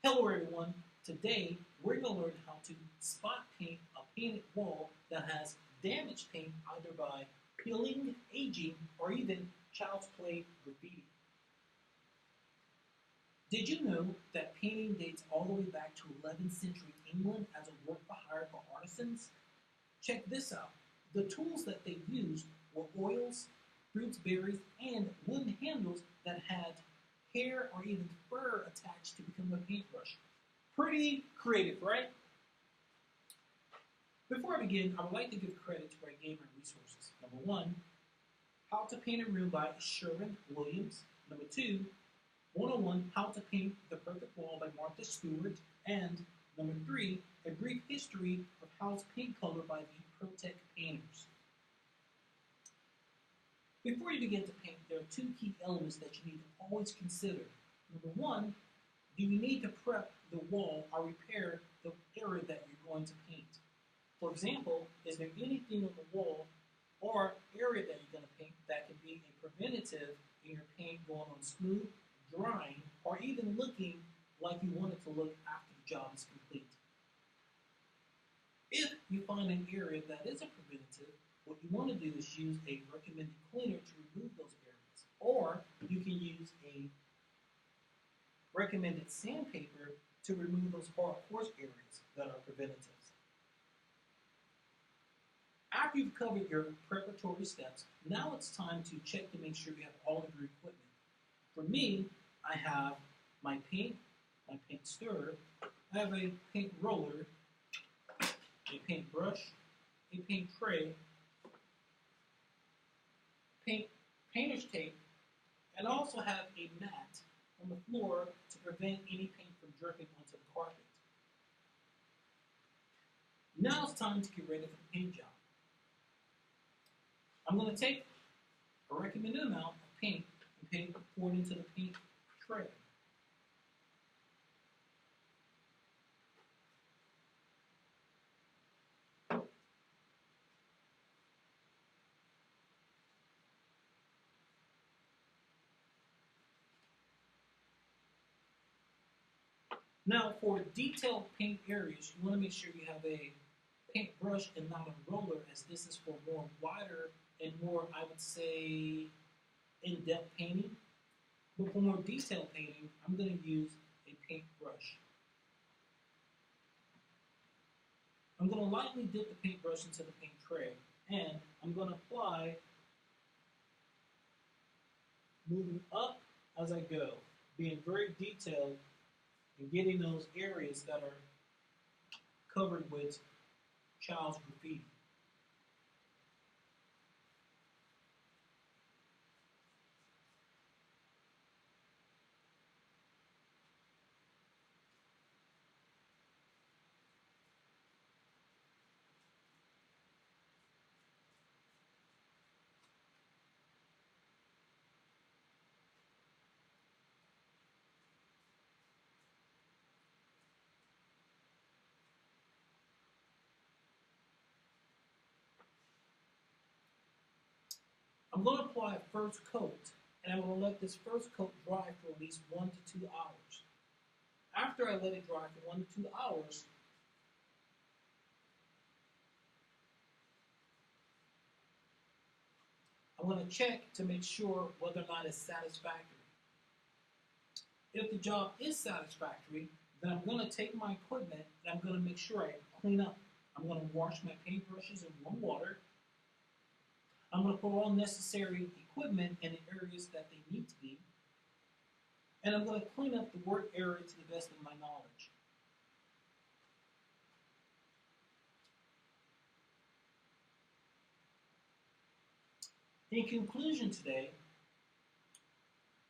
Hello everyone, today we're going to learn how to spot paint a painted wall that has damaged paint either by peeling, aging, or even child's play graffiti. Did you know that painting dates all the way back to 11th century England as a work for hire for artisans? Check this out. The tools that they used were oils, fruits, berries, and wooden handles that had hair or even fur attached to become a paintbrush. Pretty creative, right? Before I begin, I would like to give credit to I gave my resources. Number one, How to Paint a Room by Sherwin Williams. Number two, 101 How to Paint the Perfect Wall by Martha Stewart. And number three, A Brief History of House Paint Color by the Protec Painters. Before you begin to paint, there are two key elements that you need to always consider. Number one, do you need to prep the wall or repair the area that you're going to paint? For example, is there anything on the wall or area that you're going to paint that can be a preventative in your paint going on smooth, drying, or even looking like you want it to look after the job is complete? If you find an area that is a preventative, what you want to do is use a recommended cleaner to remove those areas. Or you can use a recommended sandpaper to remove those hard, coarse areas that are preventatives. After you've covered your preparatory steps, now it's time to check to make sure you have all of your equipment. For me, I have my paint stirrer, I have a paint roller, a paint brush, a paint tray, painter's tape, and I also have a mat on the floor to prevent any paint from dripping onto the carpet. Now it's time to get ready for the paint job. I'm going to take a recommended amount of paint and pour it into the paint tray. Now, for detailed paint areas, you want to make sure you have a paintbrush and not a roller, as this is for more wider and more, I would say, in-depth painting. But for more detailed painting, I'm going to use a paintbrush. I'm going to lightly dip the paintbrush into the paint tray, and I'm going to apply, moving up as I go, being very detailed and getting those areas that are covered with child's graffiti. I'm going to apply a first coat, and I'm going to let this first coat dry for at least 1 to 2 hours. After I let it dry for 1 to 2 hours, I'm going to check to make sure whether or not it's satisfactory. If the job is satisfactory, then I'm going to take my equipment and I'm going to make sure I clean up. I'm going to wash my paintbrushes in warm water. I'm going to put all necessary equipment in the areas that they need to be. And I'm going to clean up the work area to the best of my knowledge. In conclusion today,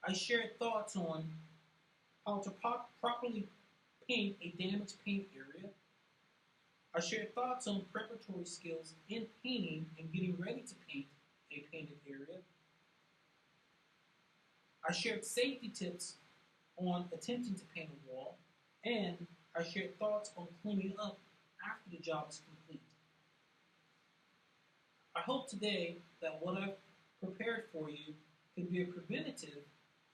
I shared thoughts on how to properly paint a damaged paint area. I shared thoughts on preparatory skills in painting and getting ready to paint a painted area. I shared safety tips on attempting to paint a wall, and I shared thoughts on cleaning up after the job is complete. I hope today that what I've prepared for you can be a preventative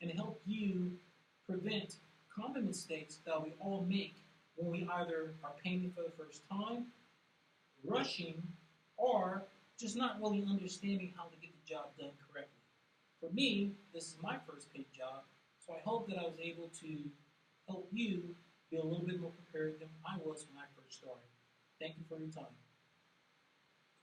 and help you prevent common mistakes that we all make when we either are painting for the first time, rushing, or just not really understanding how to get the job done correctly. For me, this is my first paid job, so I hope that I was able to help you be a little bit more prepared than I was when I first started. Thank you for your time.